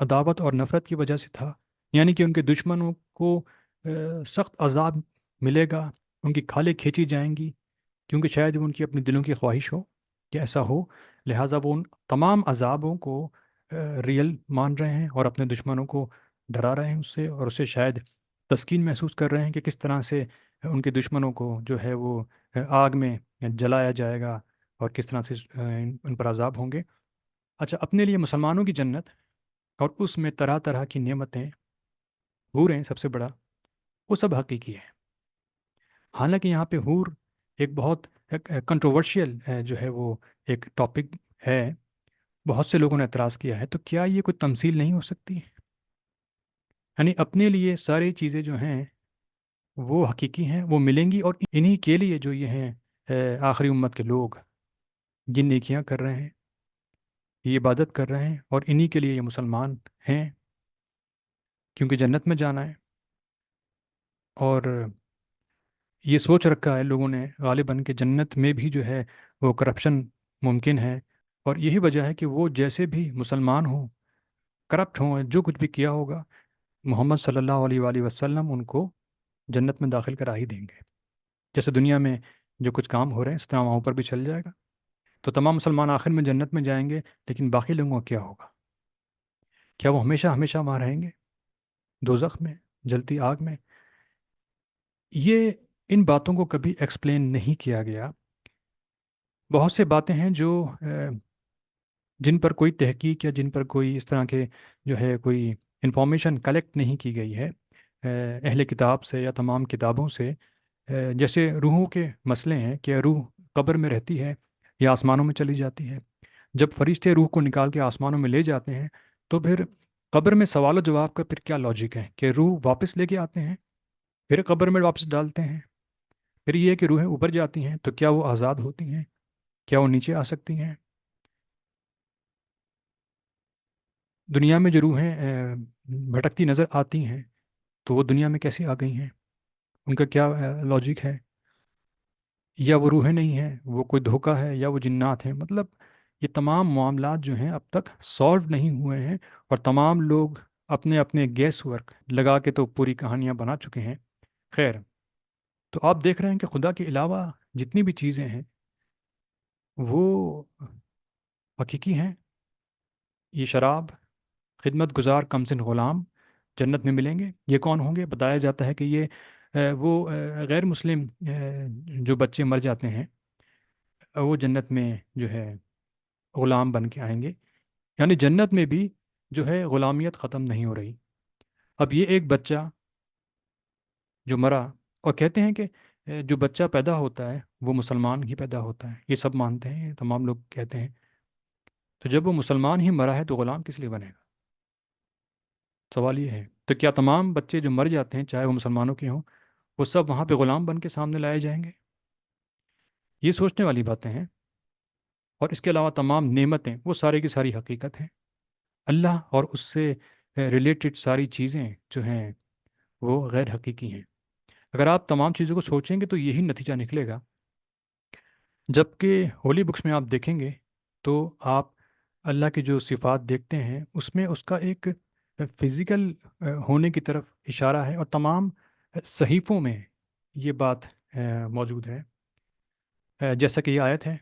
عداوت اور نفرت کی وجہ سے تھا، یعنی کہ ان کے دشمنوں کو سخت عذاب ملے گا، ان کی کھالیں کھینچی جائیں گی، کیونکہ شاید وہ ان کی اپنی دلوں کی خواہش ہو کہ ایسا ہو، لہٰذا وہ ان تمام عذابوں کو ریئل مان رہے ہیں اور اپنے دشمنوں کو ڈرا رہے ہیں اس سے، اور اسے شاید تسکین محسوس کر رہے ہیں کہ کس طرح سے ان کے دشمنوں کو جو ہے وہ آگ میں جلایا جائے گا اور کس طرح سے ان پر عذاب ہوں گے۔ اچھا، اپنے لیے مسلمانوں کی جنت اور اس میں طرح طرح کی نعمتیں، حور ہیں سب سے بڑا، وہ سب حقیقی ہے۔ حالانکہ یہاں پہ حور ایک بہت کنٹروورشیل جو ہے وہ ایک ٹاپک ہے، بہت سے لوگوں نے اعتراض کیا ہے، تو کیا یہ کوئی تمثیل نہیں ہو سکتی؟ یعنی اپنے لیے ساری چیزیں جو ہیں وہ حقیقی ہیں، وہ ملیں گی، اور انہی کے لیے جو یہ ہیں آخری امت کے لوگ جن نیکیاں کر رہے ہیں، یہ عبادت کر رہے ہیں، اور انہی کے لیے یہ مسلمان ہیں، کیونکہ جنت میں جانا ہے۔ اور یہ سوچ رکھا ہے لوگوں نے غالباً کہ جنت میں بھی جو ہے وہ کرپشن ممکن ہے، اور یہی وجہ ہے کہ وہ جیسے بھی مسلمان ہوں، کرپٹ ہوں، جو کچھ بھی کیا ہوگا، محمد صلی اللہ علیہ وآلہ وسلم ان کو جنت میں داخل کرا ہی دیں گے۔ جیسے دنیا میں جو کچھ کام ہو رہے ہیں اس طرح وہاں پر بھی چل جائے گا، تو تمام مسلمان آخر میں جنت میں جائیں گے، لیکن باقی لوگوں کا کیا ہوگا؟ کیا وہ ہمیشہ ہمیشہ وہاں رہیں گے دوزخ میں، جلتی آگ میں؟ یہ ان باتوں کو کبھی ایکسپلین نہیں کیا گیا۔ بہت سے باتیں ہیں جو جن پر کوئی تحقیق یا جن پر کوئی اس طرح کے جو ہے کوئی انفارمیشن کلیکٹ نہیں کی گئی ہے اہل کتاب سے یا تمام کتابوں سے۔ جیسے روحوں کے مسئلے ہیں کہ روح قبر میں رہتی ہے یا آسمانوں میں چلی جاتی ہے۔ جب فرشتے روح کو نکال کے آسمانوں میں لے جاتے ہیں تو پھر قبر میں سوال و جواب کا پھر کیا لاجک ہے کہ روح واپس لے کے آتے ہیں، پھر قبر میں واپس ڈالتے ہیں، پھر یہ ہے کہ روحیں اوپر جاتی ہیں تو کیا وہ آزاد ہوتی ہیں، کیا وہ نیچے آ سکتی ہیں؟ دنیا میں جو روحیں بھٹکتی نظر آتی ہیں تو وہ دنیا میں کیسے آ گئی ہیں؟ ان کا کیا لاجک ہے؟ یا وہ روحیں نہیں ہیں، وہ کوئی دھوکہ ہے، یا وہ جنات ہیں؟ مطلب یہ تمام معاملات جو ہیں اب تک سالو نہیں ہوئے ہیں، اور تمام لوگ اپنے اپنے گیس ورک لگا کے تو پوری کہانیاں بنا چکے ہیں۔ خیر، تو آپ دیکھ رہے ہیں کہ خدا کے علاوہ جتنی بھی چیزیں ہیں وہ حقیقی ہیں۔ یہ شراب، خدمت گزار کمسن غلام جنت میں ملیں گے۔ یہ کون ہوں گے؟ بتایا جاتا ہے کہ یہ وہ غیر مسلم جو بچے مر جاتے ہیں وہ جنت میں جو ہے غلام بن کے آئیں گے، یعنی جنت میں بھی جو ہے غلامیت ختم نہیں ہو رہی۔ اب یہ ایک بچہ جو مرا، اور کہتے ہیں کہ جو بچہ پیدا ہوتا ہے وہ مسلمان ہی پیدا ہوتا ہے، یہ سب مانتے ہیں، یہ تمام لوگ کہتے ہیں، تو جب وہ مسلمان ہی مرا ہے تو غلام کس لیے بنے گا؟ سوال یہ ہے، تو کیا تمام بچے جو مر جاتے ہیں چاہے وہ مسلمانوں کے ہوں وہ سب وہاں پہ غلام بن کے سامنے لائے جائیں گے؟ یہ سوچنے والی باتیں ہیں۔ اور اس کے علاوہ تمام نعمتیں وہ سارے کی ساری حقیقت ہیں۔ اللہ اور اس سے ریلیٹڈ ساری چیزیں جو ہیں وہ غیر حقیقی ہیں۔ اگر آپ تمام چیزوں کو سوچیں گے تو یہی نتیجہ نکلے گا۔ جبکہ ہولی بکس میں آپ دیکھیں گے تو آپ اللہ کی جو صفات دیکھتے ہیں اس میں اس کا ایک فزیکل ہونے کی طرف اشارہ ہے، اور تمام صحیفوں میں یہ بات موجود ہے۔ جیسا کہ یہ آیت ہے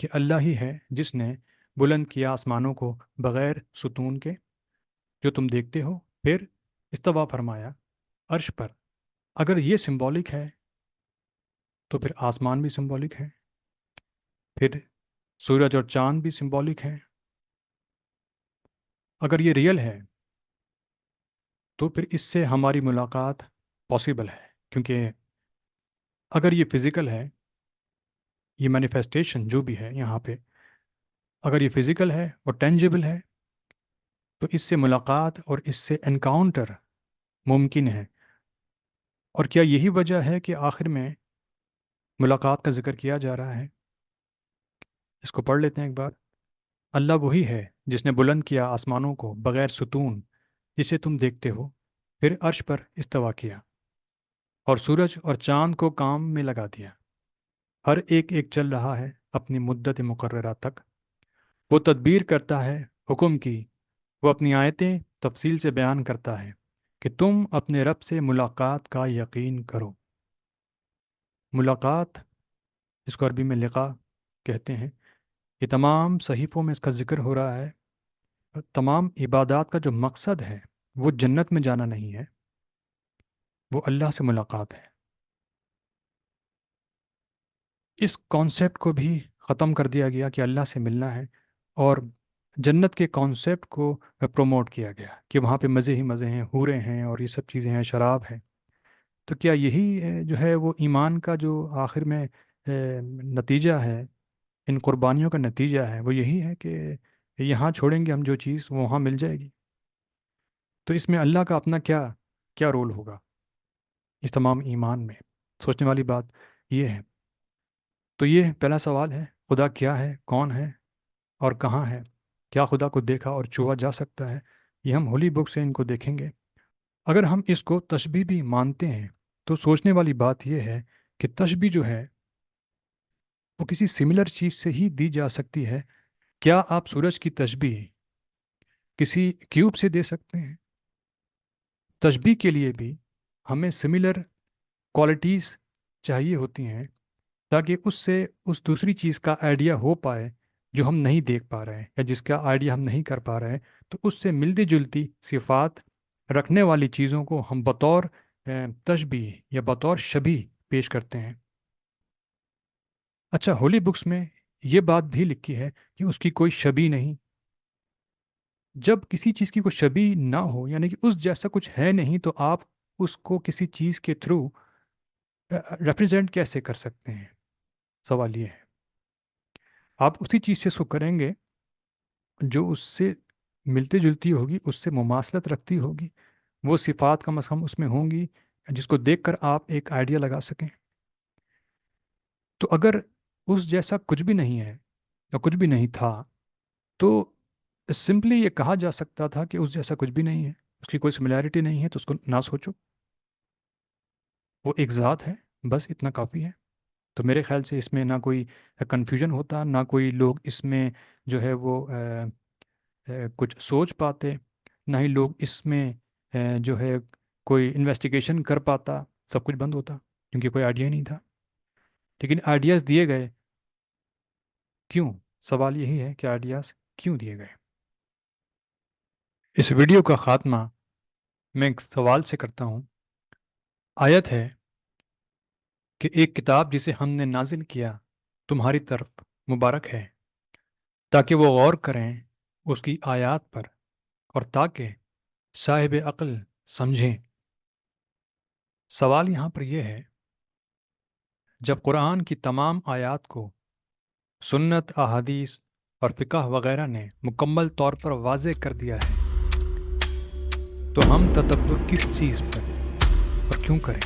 کہ اللہ ہی ہے جس نے بلند کیا آسمانوں کو بغیر ستون کے جو تم دیکھتے ہو، پھر استوا فرمایا عرش پر۔ اگر یہ سمبولک ہے تو پھر آسمان بھی سمبولک ہے، پھر سورج اور چاند بھی سمبولک ہیں۔ اگر یہ ریئل ہے تو پھر اس سے ہماری ملاقات پاسبل ہے، کیونکہ اگر یہ فزیکل ہے، یہ مینیفیسٹیشن جو بھی ہے یہاں پہ، اگر یہ فزیکل ہے اور ٹینجیبل ہے تو اس سے ملاقات اور اس سے انکاؤنٹر ممکن ہے۔ اور کیا یہی وجہ ہے کہ آخر میں ملاقات کا ذکر کیا جا رہا ہے؟ اس کو پڑھ لیتے ہیں ایک بار۔ اللہ وہی ہے جس نے بلند کیا آسمانوں کو بغیر ستون جسے تم دیکھتے ہو، پھر عرش پر استوا کیا اور سورج اور چاند کو کام میں لگا دیا، ہر ایک ایک چل رہا ہے اپنی مدت مقررہ تک۔ وہ تدبیر کرتا ہے حکم کی وہ اپنی آیتیں تفصیل سے بیان کرتا ہے کہ تم اپنے رب سے ملاقات کا یقین کرو۔ ملاقات، اس کو عربی میں لقا کہتے ہیں، یہ تمام صحیفوں میں اس کا ذکر ہو رہا ہے۔ تمام عبادات کا جو مقصد ہے وہ جنت میں جانا نہیں ہے، وہ اللہ سے ملاقات ہے۔ اس کانسیپٹ کو بھی ختم کر دیا گیا کہ اللہ سے ملنا ہے، اور جنت کے کانسیپٹ کو پروموٹ کیا گیا کہ وہاں پہ مزے ہی مزے ہیں، حوریں ہیں اور یہ سب چیزیں ہیں، شراب ہے۔ تو کیا یہی جو ہے وہ ایمان کا جو آخر میں نتیجہ ہے، ان قربانیوں کا نتیجہ ہے، وہ یہی ہے کہ یہاں چھوڑیں گے ہم جو چیز، وہ وہاں مل جائے گی؟ تو اس میں اللہ کا اپنا کیا کیا رول ہوگا اس تمام ایمان میں؟ سوچنے والی بات یہ ہے۔ تو یہ پہلا سوال ہے، خدا کیا ہے، کون ہے اور کہاں ہے؟ کیا خدا کو دیکھا اور چھوا جا سکتا ہے؟ یہ ہم ہولی بک سے ان کو دیکھیں گے۔ اگر ہم اس کو تشبیہ بھی مانتے ہیں تو سوچنے والی بات یہ ہے کہ تشبیہ جو ہے وہ کسی سملر چیز سے ہی دی جا سکتی ہے۔ کیا آپ سورج کی تشبیہ کسی کیوب سے دے سکتے ہیں؟ تشبیہ کے لیے بھی ہمیں سملر کوالٹیز چاہیے ہوتی ہیں تاکہ اس سے اس دوسری چیز کا آئیڈیا ہو پائے جو ہم نہیں دیکھ پا رہے ہیں یا جس کا آئیڈیا ہم نہیں کر پا رہے ہیں۔ تو اس سے ملتی جلتی صفات رکھنے والی چیزوں کو ہم بطور تشبیہ یا بطور شبیہ پیش کرتے ہیں۔ اچھا، ہولی بکس میں یہ بات بھی لکھی ہے کہ اس کی کوئی شبیہ نہیں۔ جب کسی چیز کی کوئی شبیہ نہ ہو، یعنی کہ اس جیسا کچھ ہے نہیں، تو آپ اس کو کسی چیز کے تھرو ریپرزینٹ کیسے کر سکتے ہیں؟ سوال یہ ہے۔ آپ اسی چیز سے اس کو کریں گے جو اس سے ملتی جلتی ہوگی، اس سے مماثلت رکھتی ہوگی، وہ صفات کم از کم اس میں ہوں گی جس کو دیکھ کر آپ ایک آئیڈیا لگا سکیں۔ تو اگر اس جیسا کچھ بھی نہیں ہے یا کچھ بھی نہیں تھا، تو سمپلی یہ کہا جا سکتا تھا کہ اس جیسا کچھ بھی نہیں ہے، اس کی کوئی سملیرٹی نہیں ہے، تو اس کو نہ سوچو، وہ ایک ذات ہے، بس اتنا کافی ہے۔ تو میرے خیال سے اس میں نہ کوئی کنفیوژن ہوتا، نہ کوئی لوگ اس میں جو ہے وہ کچھ سوچ پاتے، نہ ہی لوگ اس میں جو ہے کوئی انویسٹیگیشن کر پاتا، سب کچھ بند ہوتا کیونکہ کوئی آئیڈیا ہی نہیں تھا۔ لیکن آئیڈیاز دیے گئے، کیوں؟ سوال یہی ہے کہ آئیڈیاز کیوں دیے گئے؟ اس ویڈیو کا خاتمہ میں ایک سوال سے کرتا ہوں۔ آیت ہے کہ ایک کتاب جسے ہم نے نازل کیا تمہاری طرف مبارک ہے، تاکہ وہ غور کریں اس کی آیات پر اور تاکہ صاحب عقل سمجھیں۔ سوال یہاں پر یہ ہے، جب قرآن کی تمام آیات کو سنت، احادیث اور فقہ وغیرہ نے مکمل طور پر واضح کر دیا ہے، تو ہم تدبر کس چیز پر اور کیوں کریں؟